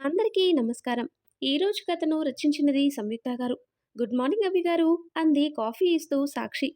అందరికీ నమస్కారం. ఈరోజు కథను రచించినది సంయుక్త గారు. గుడ్ మార్నింగ్ అభి గారు అంది కాఫీ ఇస్తూ సాక్షి.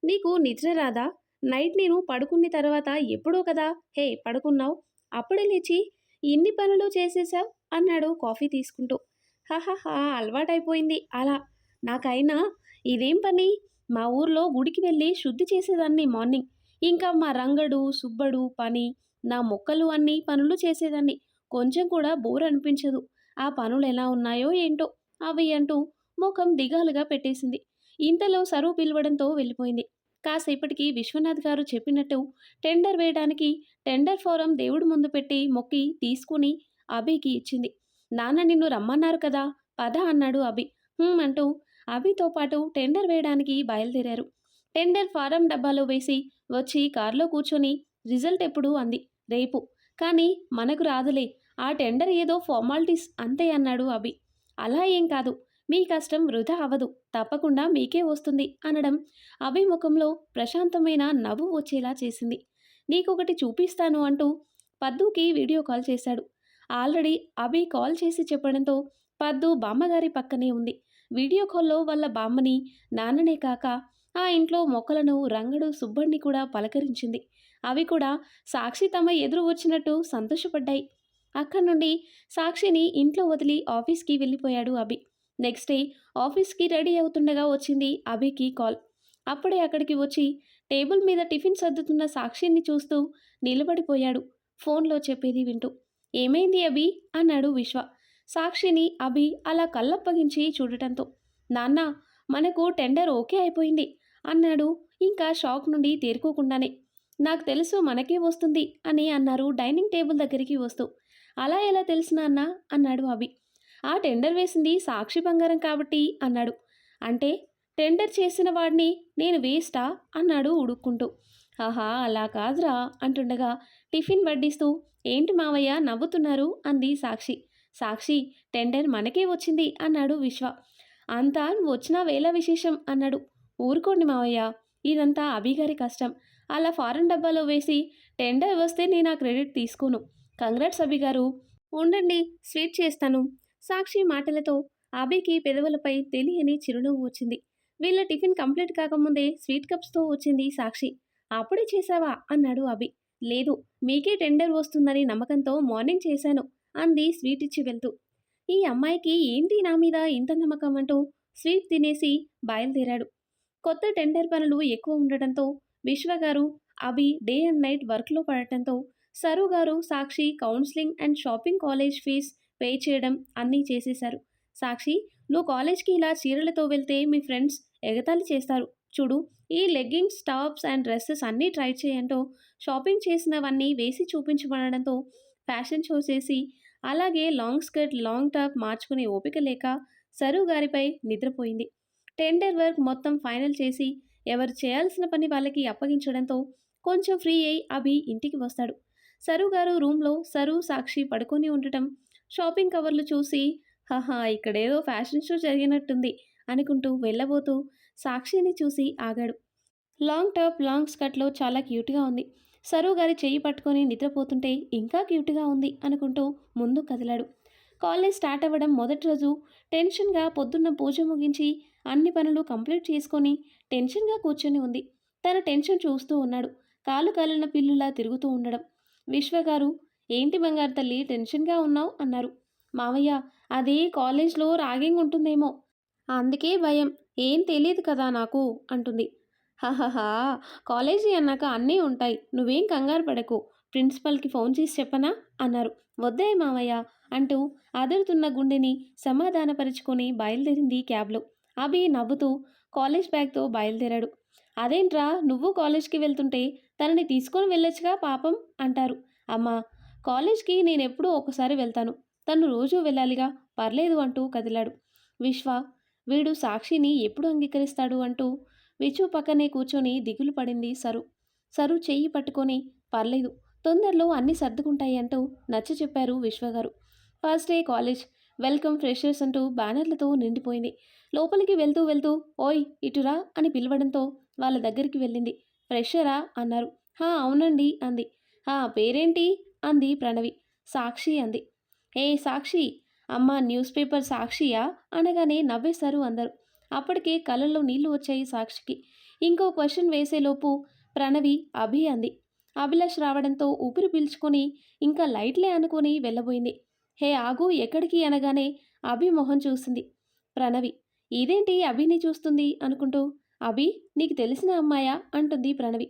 నీకు నిద్ర రాదా? నైట్ నేను పడుకున్న తర్వాత ఎప్పుడో కదా హే పడుకున్నావు. అప్పుడే లేచి ఇన్ని పనులు చేసేశావు అన్నాడు కాఫీ తీసుకుంటూ. హహహా అలవాటైపోయింది అలా. నాకైనా ఇదేం పని? మా ఊర్లో గుడికి వెళ్ళి శుద్ధి చేసేదాన్ని మార్నింగ్. ఇంకా మా రంగడు సుబ్బడు పని, నా మొక్కలు అన్నీ పనులు చేసేదాన్ని. కొంచెం కూడా బోర్ అనిపించదు. ఆ పనులు ఎలా ఉన్నాయో ఏంటో అవి అంటూ ముఖం దిగాలుగా పెట్టేసింది. ఇంతలో సరువు పిలవడంతో వెళ్ళిపోయింది. కాసేపటికి విశ్వనాథ్ గారు చెప్పినట్టు టెండర్ వేయడానికి టెండర్ ఫారం దేవుడి ముందు పెట్టి మొక్కి తీసుకుని అభికి ఇచ్చింది. నాన్న నిన్ను రమ్మన్నారు కదా పద అన్నాడు అభి. అంటూ అభితో పాటు టెండర్ వేయడానికి బయలుదేరారు. టెండర్ ఫారం డబ్బాలో వేసి వచ్చి కారులో కూర్చొని రిజల్ట్ ఎప్పుడు అంది. రేపు. కానీ మనకు రాదులే. ఆ టెండర్ ఏదో ఫార్మాలిటీస్ అంతే అన్నాడు అభి. అలా ఏం కాదు. మీ కష్టం వృధా అవ్వదు. తప్పకుండా మీకే వస్తుంది అనడం అభి ముఖంలో ప్రశాంతమైన నవ్వు వచ్చేలా చేసింది. నీకొకటి చూపిస్తాను అంటూ పద్దుకి వీడియో కాల్ చేశాడు. ఆల్రెడీ అభి కాల్ చేసి చెప్పడంతో పద్దు బామ్మగారి పక్కనే ఉంది. వీడియో కాల్లో వాళ్ళ బామ్మని నాన్ననే కాక ఆ ఇంట్లో మొక్కలను రంగడు సుబ్బడిని కూడా పలకరించింది. అవి కూడా సాక్షి తమ ఎదురు వచ్చినట్టు సంతోషపడ్డాయి. అక్కడి నుండి సాక్షిని ఇంట్లో వదిలి ఆఫీస్కి వెళ్ళిపోయాడు అభి. నెక్స్ట్ డే ఆఫీస్కి రెడీ అవుతుండగా వచ్చింది అభికి కాల్. అప్పుడే అక్కడికి వచ్చి టేబుల్ మీద టిఫిన్ సర్దుతున్న సాక్షిని చూస్తూ నిలబడిపోయాడు ఫోన్లో చెప్పేది వింటూ. ఏమైంది అభి అన్నాడు విశ్వ. సాక్షిని అభి అలా కళ్ళప్పగించి చూడటంతో. నాన్న మనకు టెండర్ ఓకే అయిపోయింది అన్నాడు ఇంకా షాక్ నుండి తేరుకోకుండానే. నాకు తెలుసు మనకే వస్తుంది అని అన్నారు డైనింగ్ టేబుల్ దగ్గరికి వస్తూ. అలా ఎలా తెలుసు నాన్న అన్నాడు అభి. ఆ టెండర్ వేసింది సాక్షి బంగారం కాబట్టి అన్నాడు. అంటే టెండర్ చేసిన వాడిని నేను వేస్టా అన్నాడు ఉడుక్కుంటూ. ఆహా అలా కాదురా అంటుండగా టిఫిన్ వడ్డిస్తూ ఏంటి మావయ్య నవ్వుతున్నారు అంది సాక్షి. సాక్షి టెండర్ మనకే వచ్చింది అన్నాడు విశ్వ. అంతా వచ్చినా వేళ విశేషం అన్నాడు. ఊరుకోండి మావయ్య, ఇదంతా అభిగారి కష్టం. అలా ఫారెన్ డబ్బాలో వేసి టెండర్ వస్తే నేను ఆ క్రెడిట్ తీసుకోను. కంగ్రాట్స్ అభి గారు. ఉండండి స్వీట్ చేస్తాను. సాక్షి మాటలతో అభికి పెదవులపై తెలియని చిరునవ్వు వచ్చింది. వీళ్ళ టిఫిన్ కంప్లీట్ కాకముందే స్వీట్ కప్స్తో వచ్చింది సాక్షి. అప్పుడే చేశావా అన్నాడు అభి. లేదు, మీకే టెండర్ వస్తుందని నమ్మకంతో మార్నింగ్ చేశాను అంది స్వీట్ ఇచ్చి వెళ్తూ. ఈ అమ్మాయికి ఏంటి నా మీద ఇంత నమ్మకం అంటూ స్వీట్ తినేసి బయలుదేరాడు. కొత్త టెండర్ పనులు ఎక్కువ ఉండటంతో విశ్వగారు అభి డే అండ్ నైట్ వర్క్లో పడటంతో సరు గారు Sakshi counselling and shopping college fees pay చేయడం అన్నీ చేసేశారు. సాక్షి, నువ్వు కాలేజ్కి ఇలా చీరలతో వెళ్తే మీ ఫ్రెండ్స్ ఎగతాళి చేస్తారు. చూడు, ఈ లెగ్గింగ్స్ టాప్స్ అండ్ డ్రెస్సెస్ అన్నీ ట్రై చేయంటూ షాపింగ్ చేసినవన్నీ వేసి చూపించబడడంతో ఫ్యాషన్ షో చేసి అలాగే లాంగ్ స్కర్ట్ లాంగ్ టాప్ మార్చుకునే ఓపిక లేక సరు గారిపై నిద్రపోయింది. టెండర్ వర్క్ మొత్తం ఫైనల్ చేసి ఎవరు చేయాల్సిన పని వాళ్ళకి అప్పగించడంతో కొంచెం ఫ్రీ అయి అభి ఇంటికి వస్తాడు. సరు గారు రూమ్లో సరు సాక్షి పడుకొని ఉండటం షాపింగ్ కవర్లు చూసి హహా ఇక్కడేదో ఫ్యాషన్ షో జరిగినట్టుంది అనుకుంటూ వెళ్ళబోతూ సాక్షిని చూసి ఆగాడు. లాంగ్ టాప్ లాంగ్ స్కర్ట్లో చాలా క్యూట్గా ఉంది. సరు గారి చెయ్యి పట్టుకొని నిద్రపోతుంటే ఇంకా క్యూట్గా ఉంది అనుకుంటూ ముందు కదిలాడు. కాలేజ్ స్టార్ట్ అవ్వడం మొదటి రోజు టెన్షన్గా పొద్దున్న పూజ ముగించి అన్ని పనులు కంప్లీట్ చేసుకొని టెన్షన్గా కూర్చొని ఉంది. తన టెన్షన్ చూస్తూ ఉన్నాడు. కాలు కాలిన పిల్లులా తిరుగుతూ ఉండడం. విశ్వగారు, ఏంటి బంగారు తల్లి టెన్షన్గా ఉన్నావు అన్నారు. మావయ్య, అది కాలేజ్లో ర్యాగింగ్ ఉంటుందేమో అందుకే భయం. ఏం తెలియదు కదా నాకు అంటుంది. హహహా, కాలేజీ అన్నాక అన్నీ ఉంటాయి. నువ్వేం కంగారు పడకు. ప్రిన్సిపల్కి ఫోన్ చేసి చెప్పనా అన్నారు. వద్దే మావయ్య అంటూ అదురుతున్న గుండెని సమాధానపరుచుకొని బయలుదేరింది క్యాబ్లో. అభి నవ్వుతూ కాలేజ్ బ్యాగ్తో బయలుదేరాడు. అదేంట్రా నువ్వు కాలేజ్కి వెళ్తుంటే తనని తీసుకొని వెళ్ళొచ్చుగా పాపం అంటారు. అమ్మా, కాలేజ్కి నేనెప్పుడూ ఒకసారి వెళ్తాను. తను రోజూ వెళ్ళాలిగా, పర్లేదు అంటూ కదిలాడు. విశ్వ, వీడు సాక్షిని ఎప్పుడు అంగీకరిస్తాడు అంటూ విచు పక్కనే కూర్చొని దిగులు పడింది సరు. సరు చెయ్యి పట్టుకొని పర్లేదు, తొందరలో అన్నీ సర్దుకుంటాయి అంటూ నచ్చ చెప్పారు విశ్వగారు. First day college, welcome freshers అంటూ బ్యానర్లతో నిండిపోయింది. లోపలికి వెళ్తూ వెళ్తూ ఓయ్ ఇటురా అని పిలవడంతో వాళ్ళ దగ్గరికి వెళ్ళింది. ఫ్రెషరా అన్నారు. హా అవునండి అంది. పేరేంటి అంది ప్రణవి. సాక్షి అంది. ఏ సాక్షి, అమ్మ న్యూస్ పేపర్ సాక్షియా అనగానే నవ్వేశారు అందరూ. అప్పటికే కళ్ళల్లో నీళ్లు వచ్చాయి సాక్షికి. ఇంకో క్వశ్చన్ వేసేలోపు ప్రణవి అభి అంది. అభిలాష్ రావడంతో ఊపిరి పీల్చుకొని ఇంకా లైట్లే అనుకొని వెళ్ళబోయింది. హే ఆగు ఎక్కడికి అనగానే అభి మొహం చూసింది ప్రణవి. ఇదేంటి అభిని చూస్తుంది అనుకుంటూ, అభి నీకు తెలిసిన అమ్మాయా అంటుంది ప్రణవి.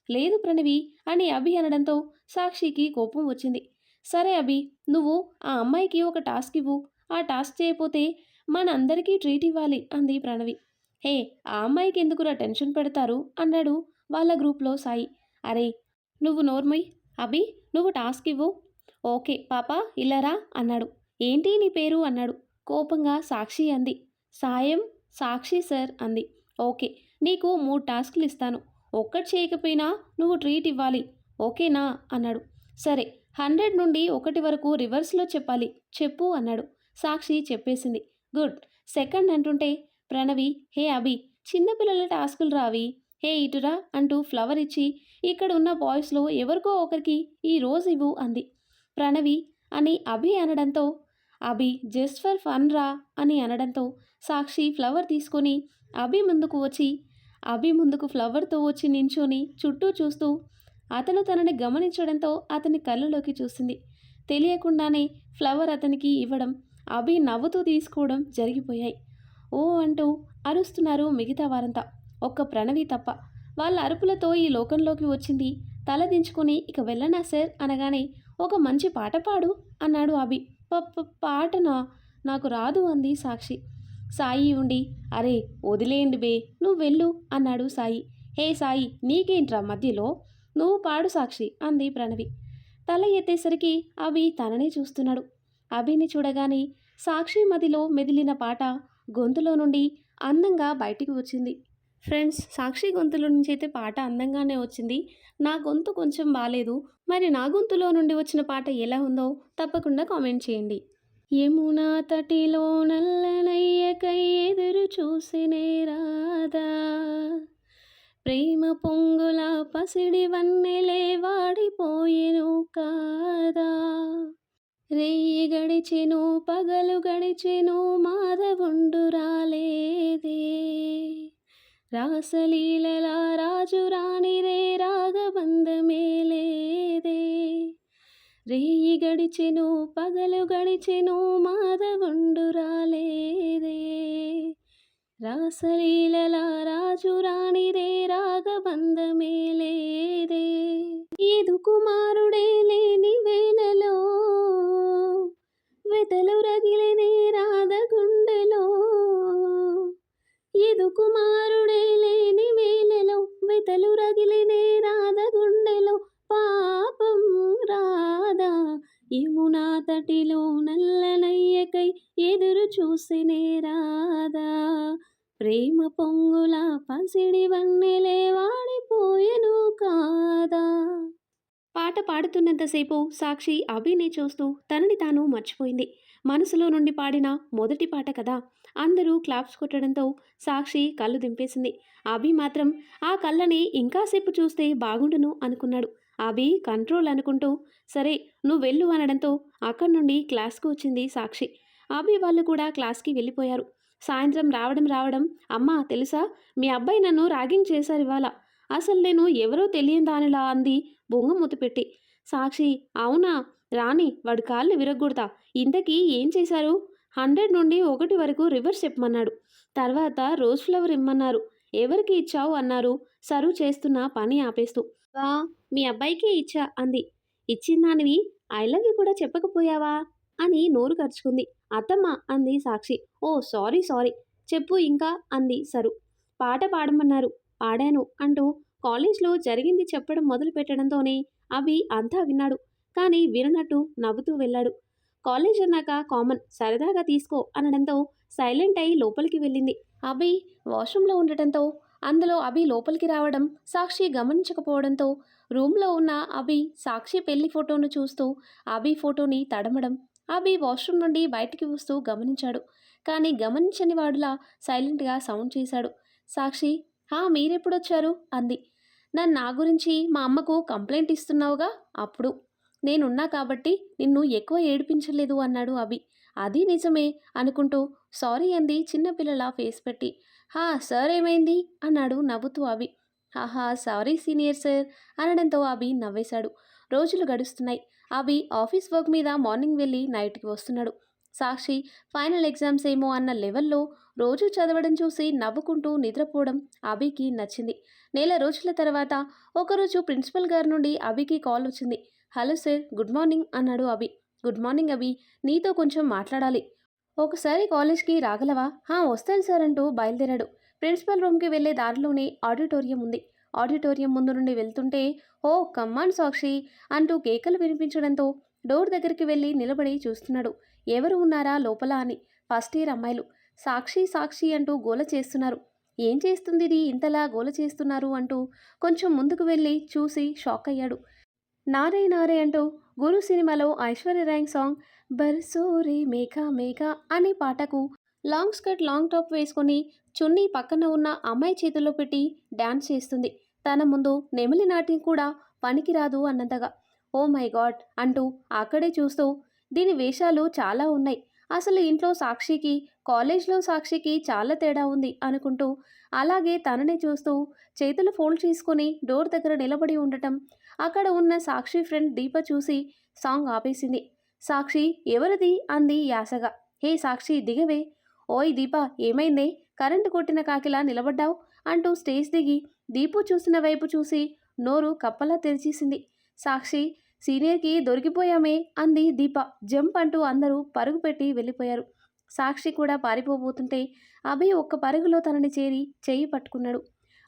లేదు ప్రణవి అని అభి అనడంతో సాక్షికి కోపం వచ్చింది. సరే అభి, నువ్వు ఆ అమ్మాయికి ఒక టాస్క్ ఇవ్వు. ఆ టాస్క్ చేయకపోతే మనందరికీ ట్రీట్ ఇవ్వాలి అంది ప్రణవి. హే, ఆ అమ్మాయికి ఎందుకురా టెన్షన్ పెడతారు అన్నాడు వాళ్ళ గ్రూప్లో సాయి. అరే నువ్వు నోర్మయ్, అభి నువ్వు టాస్క్ ఇవ్వు. ఓకే పాపా ఇల్లరా అన్నాడు. ఏంటి నీ పేరు అన్నాడు. కోపంగా సాక్షి అంది. సాయం సాక్షి సార్ అంది. ఓకే, నీకు 3 టాస్క్లు ఇస్తాను. ఒక్కటి చేయకపోయినా నువ్వు ట్రీట్ ఇవ్వాలి, ఓకేనా అన్నాడు. సరే, 100 నుండి 1 వరకు రివర్స్లో చెప్పాలి, చెప్పు అన్నాడు. సాక్షి చెప్పేసింది. గుడ్. సెకండ్ అంటుంటే ప్రణవి, హే అభి, చిన్నపిల్లల టాస్కులు రావి, హే ఇటురా అంటూ ఫ్లవర్ ఇచ్చి ఇక్కడ ఉన్న బాయ్స్లో ఎవరికో ఒకరికి ఈ రోజు ఇవ్వు అంది. ప్రణవి అని అభి అనడంతో, అభి జస్ట్ ఫర్ ఫన్ రా అని అనడంతో సాక్షి ఫ్లవర్ తీసుకొని అభి ముందుకు ఫ్లవర్తో వచ్చి నించొని చుట్టూ చూస్తూ అతను తనని గమనించడంతో అతని కళ్ళలోకి చూసింది. తెలియకుండానే ఫ్లవర్ అతనికి ఇవ్వడం, అభి నవ్వుతూ తీసుకోవడం జరిగిపోయాయి. ఓ అంటూ అరుస్తున్నారు మిగతా వారంతా, ఒక్క ప్రణవి తప్ప. వాళ్ళ అరుపులతో ఈ లోకంలోకి వచ్చింది. తల దించుకొని ఇక వెళ్ళనా సార్ అనగానే ఒక మంచి పాట పాడు అన్నాడు అభి. పాటనా, నాకు రాదు అంది సాక్షి. సాయి ఉండి, అరే వదిలేయండి బే, నువ్వు వెళ్ళు అన్నాడు సాయి. హే సాయి, నీకేంట్రా మధ్యలో, నువ్వు పాడు సాక్షి అంది ప్రణవి. తల ఎత్తేసరికి అభి తననే చూస్తున్నాడు. అభిని చూడగానే సాక్షి మదిలో మెదిలిన పాట గొంతులో నుండి అందంగా బయటికి వచ్చింది. ఫ్రెండ్స్, సాక్షి గొంతులో నుంచి అయితే పాట అందంగానే వచ్చింది. నా గొంతు కొంచెం బాలేదు. మరి నా గొంతులో నుండి వచ్చిన పాట ఎలా ఉందో తప్పకుండా కామెంట్ చేయండి. యమునా తటిలో నల్లనయ్యకై ఎదురు చూసినే రాధా, ప్రేమ పొంగుల పసిడి వన్నెలే వాడిపోయెను కాదా, రేయి గడిచెను పగలు గడిచెను మాధవుండు రాలేదే, రాసలీలల రాజు రాణిరే రాగబంధమే లేదే, రేయి గడిచెను పగలు గడిచెను మాధవుండు రాలేదే, రాసలీలల రాజు రాణిరే రాగబంధమే లేదే, ఈదు కుమారుడే లేని వేళలో వెతలు రగిలినే రాధ గుండెలో, ఈదు కుమారుడే లేని వేళలో వెతలు రగిలినే రాధ గుండెలో, పాపం రాధా యమునా తటిలో నల్లనయ్యకై ఎదురు చూసినే రాధా, ప్రేమ పొంగుల పసిడి వన్నెలే వాడిపోయెను కాదా. పాట పాడుతున్నంతసేపు సాక్షి అభిని చూస్తూ తనని తాను మర్చిపోయింది. మనసులో నుండి పాడిన మొదటి పాట కదా. అందరూ క్లాప్స్ కొట్టడంతో సాక్షి కళ్ళు దింపేసింది. అభి మాత్రం ఆ కళ్ళని ఇంకాసేపు చూస్తే బాగుండును అనుకున్నాడు. అభి కంట్రోల్ అనుకుంటూ సరే నువ్వు వెళ్ళు అనడంతో అక్కడి నుండి క్లాస్కు వచ్చింది సాక్షి. అభి వాళ్ళు కూడా క్లాస్కి వెళ్ళిపోయారు. సాయంత్రం రావడం అమ్మా తెలుసా, మీ అబ్బాయి నన్ను ర్యాగింగ్ చేశారు ఇవాళ, అసలు నేను ఎవరో తెలియని దానిలా అంది బొంగమూతి పెట్టి. సాక్షి, అవునా, రాని వాడి కాళ్ళు విరగ్గొడతా, ఇంతకీ ఏం చేశారు, 100 నుండి 1 వరకు రివర్స్ చెప్పమన్నాడు, తర్వాత రోజ్ ఫ్లవర్ ఇమ్మన్నారు, ఎవరికి ఇచ్చావు అన్నారు సర్వ్ చేస్తున్న పని ఆపేస్తూ. వా, మీ అబ్బాయికే ఇచ్చా అంది. ఇచ్చిందానివి ఐ లవ్ యూ కూడా చెప్పకపోయావా అని నోరు ఖర్చుకుంది. అత్తమ్మ అంది సాక్షి. ఓ సారీ చెప్పు ఇంకా అంది సరు. పాట పాడమన్నారు, పాడాను అంటూ కాలేజ్లో జరిగింది చెప్పడం మొదలు పెట్టడంతోనే అభి అంతా విన్నాడు. కానీ విననట్టు నవ్వుతూ వెళ్ళాడు. కాలేజ్ అన్నాక కామన్, సరదాగా తీసుకో అనడంతో సైలెంట్ అయి లోపలికి వెళ్ళింది. అభి వాష్రూమ్లో ఉండటంతో అందులో అభి లోపలికి రావడం సాక్షి గమనించకపోవడంతో రూమ్లో ఉన్న అభి సాక్షి పెళ్లి ఫోటోను చూస్తూ అభి ఫోటోని తడమడం అభి వాష్రూమ్ నుండి బయటికి వస్తూ గమనించాడు. కానీ గమనించని వాడులా సైలెంట్గా సౌండ్ చేశాడు. సాక్షి, మీరెప్పుడొచ్చారు అంది. నన్ను నా గురించి మా అమ్మకు కంప్లైంట్ ఇస్తున్నావుగా అప్పుడు. నేనున్నా కాబట్టి నిన్ను ఎక్కువ ఏడిపించలేదు అన్నాడు అభి. అది నిజమే అనుకుంటూ సారీ అంది చిన్నపిల్లలా ఫేస్ పెట్టి. హా సార్ ఏమైంది అన్నాడు నవ్వుతూ అభి. ఆహా సారీ సీనియర్ సార్ అనడంతో అభి నవ్వేశాడు. రోజులు గడుస్తున్నాయి. అభి ఆఫీస్ వర్క్ మీద మార్నింగ్ వెళ్ళి నైట్కి వస్తున్నాడు. సాక్షి ఫైనల్ ఎగ్జామ్స్ ఏమో అన్న లెవెల్లో రోజు చదవడం చూసి నవ్వుకుంటూ నిద్రపోవడం అభికి నచ్చింది. నెల రోజుల తర్వాత ఒకరోజు ప్రిన్సిపల్ గారి నుండి అభికి కాల్ వచ్చింది. హలో సార్ గుడ్ మార్నింగ్ అన్నాడు అభి. గుడ్ మార్నింగ్ అభి, నీతో కొంచెం మాట్లాడాలి. ఒకసారి కాలేజ్కి రాగలవా? వస్తాను సార్ అంటూ బయలుదేరాడు. ప్రిన్సిపల్ రూమ్కి వెళ్ళే దారిలోనే ఆడిటోరియం ఉంది. ఆడిటోరియం ముందు నుండి వెళ్తుంటే ఓ కమ్మాన్ సాక్షి అంటూ కేకలు వినిపించడంతో డోర్ దగ్గరికి వెళ్ళి నిలబడి చూస్తున్నాడు. ఎవరు ఉన్నారా లోపల అని. ఫస్ట్ ఇయర్ అమ్మాయిలు. సాక్షి సాక్షి అంటూ గోల చేస్తున్నారు. ఏం చేస్తుంది ఇది ఇంతలా గోల చేస్తున్నారు అంటూ కొంచెం ముందుకు వెళ్ళి చూసి షాక్ అయ్యాడు. నారే నారే అంటూ గురు సినిమాలో ఐశ్వర్య రాయ్ సాంగ్ బర్సోరే మేఘ మేఘ అనే పాటకు లాంగ్ స్కర్ట్ లాంగ్ టాప్ వేసుకొని చున్నీ పక్కన ఉన్న అమ్మాయి చేతిలో పెట్టి డాన్స్ చేస్తుంది. తన ముందు నెమలి నాట్యం కూడా పనికిరాదు అన్నంతగా. ఓ మై గాడ్ అంటూ అక్కడే చూస్తూ దీని వేషాలు చాలా ఉన్నాయి. అసలు ఇంట్లో సాక్షికి కాలేజ్లో సాక్షికి చాలా తేడా ఉంది అనుకుంటూ అలాగే తనని చూస్తూ చేతులు ఫోల్డ్ చేసుకొని డోర్ దగ్గర నిలబడి ఉండటం అక్కడ ఉన్న సాక్షి ఫ్రెండ్ దీప చూసి సాంగ్ ఆపేసింది. సాక్షి ఎవరిది అంది యాసగా. హే సాక్షి దిగవే. ఓయ్ దీప ఏమైందే, కరెంటు కొట్టిన కాకిలా నిలబడ్డావు అంటూ స్టేజ్ దిగి దీపు చూసిన వైపు చూసి నోరు కప్పలా తెరిచేసింది. సాక్షి సీనియర్కి దొరికిపోయామే అంది దీప. జంప్ అంటూ అందరూ పరుగు పెట్టి వెళ్ళిపోయారు. సాక్షి కూడా పారిపోబోతుంటే అభి ఒక్క పరుగులో తనని చేరి చెయ్యి పట్టుకున్నాడు.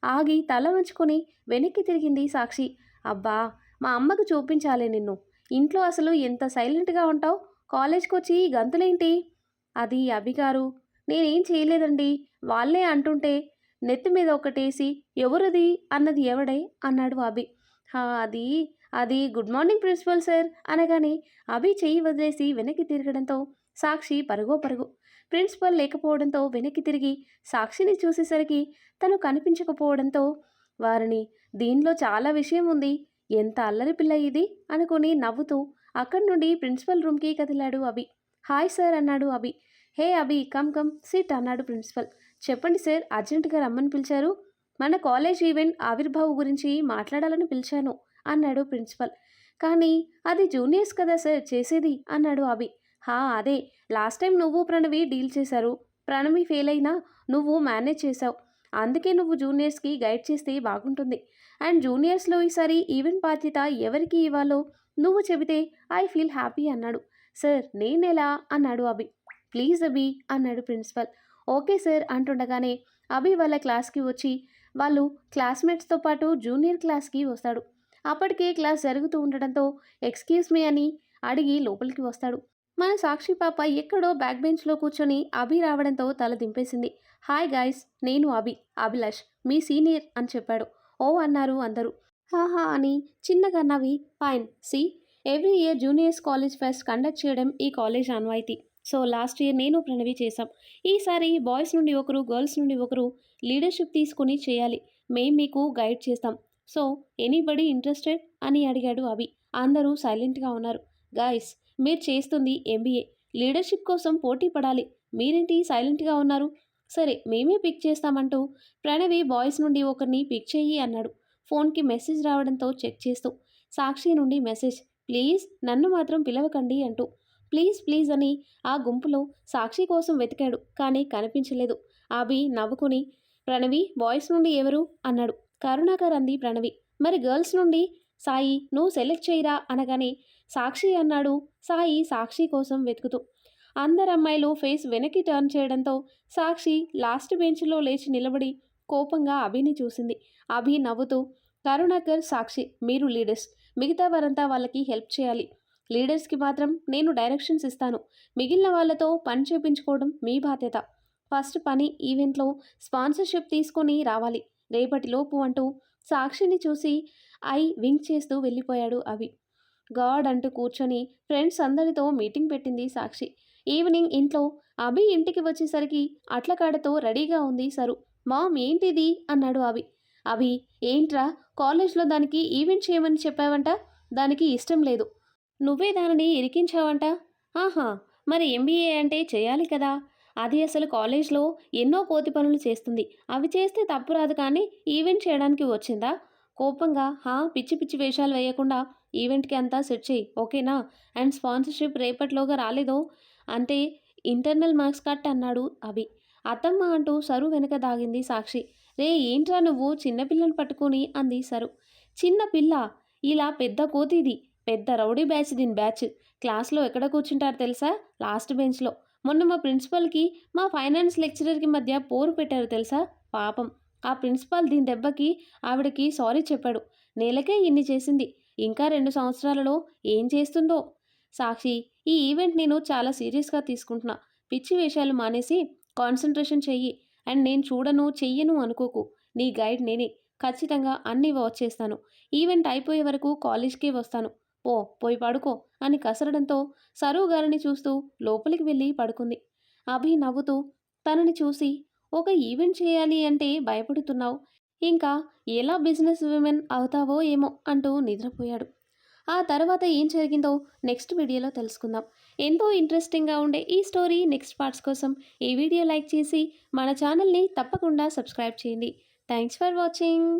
ఆగి తల వంచుకొని వెనక్కి తిరిగింది సాక్షి. అబ్బా మా అమ్మకు చూపించాలే నిన్ను. ఇంట్లో అసలు ఎంత సైలెంట్గా ఉంటావు, కాలేజ్కి వచ్చి ఈ గంతులేంటి? అది అభిగారు నేనేం చేయలేదండి, వాళ్ళే అంటుంటే నెత్తి మీద ఒకటేసి ఎవరిది అన్నది ఎవడే అన్నాడు అభి. అది అది గుడ్ మార్నింగ్ ప్రిన్సిపల్ సార్ అనగానే అభి చెయ్యి వదిలేసి వెనక్కి తిరగడంతో సాక్షి పరుగో పరుగు. ప్రిన్సిపల్ లేకపోవడంతో వెనక్కి తిరిగి సాక్షిని చూసేసరికి తను కనిపించకపోవడంతో వారిని దీనిలో చాలా విషయం ఉంది, ఎంత అల్లరి పిల్ల ఇది అనుకుని నవ్వుతూ అక్కడి నుండి ప్రిన్సిపల్ రూమ్కి కదిలాడు అభి. హాయ్ సార్ అన్నాడు అభి. హే అభి కమ్ కమ్ సిట్ అన్నాడు ప్రిన్సిపల్. చెప్పండి సార్ అర్జెంటుగా రమ్మని పిలిచారు. మన కాలేజ్ ఈవెంట్ ఆవిర్భావ్ గురించి మాట్లాడాలని పిలిచాను అన్నాడు ప్రిన్సిపల్. కానీ అది జూనియర్స్ కదా సార్ చేసేది అన్నాడు అభి. అదే లాస్ట్ టైం నువ్వు ప్రణవి డీల్ చేశారు. ప్రణవి ఫెయిల్ అయినా నువ్వు మేనేజ్ చేశావు. అందుకే నువ్వు జూనియర్స్కి గైడ్ చేస్తే బాగుంటుంది. అండ్ జూనియర్స్లో ఈసారి ఈవెంట్ బాధ్యత ఎవరికి ఇవ్వాలో నువ్వు చెబితే ఐ ఫీల్ హ్యాపీ అన్నాడు. సార్ నేనెలా అన్నాడు అభి. ప్లీజ్ అభి అన్నాడు ప్రిన్సిపల్. ఓకే సార్ అంటుండగానే అభి వాళ్ళ క్లాస్కి వచ్చి వాళ్ళు క్లాస్మేట్స్తో పాటు జూనియర్ క్లాస్కి వస్తాడు. అప్పటికే క్లాస్ జరుగుతూ ఉండడంతో ఎక్స్క్యూజ్ మీ అని అడిగి లోపలికి వస్తాడు. మన సాక్షి పాప ఎక్కడో బ్యాక్ బెంచ్లో కూర్చొని అభి రావడంతో తల దింపేసింది. హాయ్ గాయ్స్, నేను అభి, అభిలాష్ మీ సీనియర్ అని చెప్పాడు. ఓ అన్నారు అందరూ. హాహా అని చిన్నగా నవ్వి fine see every year juniors college fest conduct చేయడం ఈ కాలేజ్ ఆన్వాయితీ. సో లాస్ట్ ఇయర్ నేను ప్రణవి చేశాం. ఈసారి బాయ్స్ నుండి ఒకరు గర్ల్స్ నుండి ఒకరు లీడర్షిప్ తీసుకుని చేయాలి. మేం మీకు గైడ్ చేస్తాం. సో ఎనీబడి ఇంట్రెస్టెడ్ అని అడిగాడు అభి. అందరూ సైలెంట్గా ఉన్నారు. గాయస్ మీరు చేస్తుంది ఎంబీఏ, లీడర్షిప్ కోసం పోటీ పడాలి. మీరేంటి సైలెంట్గా ఉన్నారు? సరే మేమే పిక్ చేస్తామంటూ ప్రణవి బాయ్స్ నుండి ఒకరిని పిక్ చెయ్యి అన్నాడు. ఫోన్కి మెసేజ్ రావడంతో చెక్ చేస్తూ సాక్షి నుండి మెసేజ్ ప్లీజ్ నన్ను మాత్రం పిలవకండి అంటూ. ప్లీజ్ ప్లీజ్ అని ఆ గుంపులో సాక్షి కోసం వెతికాడు కానీ కనిపించలేదు. అభి నవ్వుకుని ప్రణవి బాయ్స్ నుండి ఎవరు అన్నాడు. కరుణాకర్ అంది ప్రణవి. మరి గర్ల్స్ నుండి సాయి నువ్వు సెలెక్ట్ చేయరా అనగానే సాక్షి అన్నాడు సాయి సాక్షి కోసం వెతుకుతూ. అందరు అమ్మాయిలు ఫేస్ వెనక్కి టర్న్ చేయడంతో సాక్షి లాస్ట్ బెంచ్లో లేచి నిలబడి కోపంగా అభిని చూసింది. అభి నవ్వుతూ కరుణాకర్ సాక్షి మీరు లీడర్స్, మిగతా వారంతా వాళ్ళకి హెల్ప్ చేయాలి. లీడర్స్కి మాత్రం నేను డైరెక్షన్స్ ఇస్తాను. మిగిలిన వాళ్ళతో పని చేపించుకోవడం మీ బాధ్యత. ఫస్ట్ పని ఈవెంట్లో స్పాన్సర్షిప్ తీసుకొని రావాలి రేపటిలోపు అంటూ సాక్షిని చూసి వింక్ చేస్తూ వెళ్ళిపోయాడు అభి. గాడ్ అంటూ కూర్చొని ఫ్రెండ్స్ అందరితో మీటింగ్ పెట్టింది సాక్షి. ఈవినింగ్ ఇంట్లో అభి ఇంటికి వచ్చేసరికి అట్లకాడతో రెడీగా ఉంది సరు. మామ్ ఏంటిది అన్నాడు అభి. అభి ఏంట్రా, కాలేజ్లో దానికి ఈవెంట్ చేయమని చెప్పావంట, దానికి ఇష్టం లేదు. నువ్వే దానిని ఇరికించావంట. ఆహా! మరి ఎంబీఏ అంటే చేయాలి కదా! అది అసలు కాలేజ్‌లో ఎన్నో కోతి పనులు చేస్తుంది. అవి చేస్తే తప్పు రాదు కానీ, ఈవెంట్ చేయడానికి వచ్చిందా? కోపంగా పిచ్చి పిచ్చి వేషాలు వేయకుండా ఈవెంట్‌కి అంతా సెట్ చెయ్యి. ఓకేనా? అండ్ స్పాన్సర్‌షిప్ రేపటిలోగా రాలేదో అంటే ఇంటర్నల్ మార్క్స్ కట్ అన్నాడు అభి. అత్తమ్మ అంటూ సరు వెనక దాగింది సాక్షి. రేయ్! ఏంట్రా నువ్వు చిన్న పిల్లని పట్టుకొని అంది సరు. చిన్న పిల్ల? ఇలా పెద్ద కోతిది. పెద్ద రౌడీ బ్యాచ్ దీని బ్యాచ్. క్లాస్‌లో ఎక్కడ కూర్చుంటారో తెలుసా? లాస్ట్ బెంచ్‌లో. మొన్న మా ప్రిన్సిపల్‌కి, మా ఫైనాన్స్ లెక్చరర్‌కి మధ్య పోరు పెట్టారు తెలుసా? పాపం. ఆ ప్రిన్సిపాల్ దీని దెబ్బకి ఆవిడకి సారీ చెప్పాడు. నెలకే ఇన్ని చేసింది. ఇంకా 2 సంవత్సరాలలో ఏం చేస్తుందో? సాక్షి, ఈ ఈవెంట్ నేను చాలా సీరియస్‌గా తీసుకుంటున్నా. పిచ్చి వేషాలు మానేసి కాన్సంట్రేషన్ చెయ్యి. అండ్ నేను చూడను, చెయ్యను అనుకోకు. నీ గైడ్ నేనే. ఖచ్చితంగా అన్నీ వాచ్ చేస్తాను. ఈవెంట్ అయిపోయే వరకు కాలేజ్‌కే వస్తాను. పోయి పడుకో అని కసరడంతో సరూ గారిని చూస్తూ లోపలికి వెళ్ళి పడుకుంది. అభి నవ్వుతూ తనని చూసి ఒక ఈవెంట్ చేయాలి అంటే భయపడుతున్నావు. ఇంకా ఎలా బిజినెస్ విమెన్ అవుతావో ఏమో అంటూ నిద్రపోయాడు. ఆ తర్వాత ఏం జరిగిందో నెక్స్ట్ వీడియోలో తెలుసుకుందాం. ఎంతో ఇంట్రెస్టింగ్‌గా ఉండే ఈ స్టోరీ నెక్స్ట్ పార్ట్స్ కోసం ఈ వీడియో లైక్ చేసి మన ఛానల్‌ని తప్పకుండా సబ్స్క్రైబ్ చేయండి. Thanks for watching.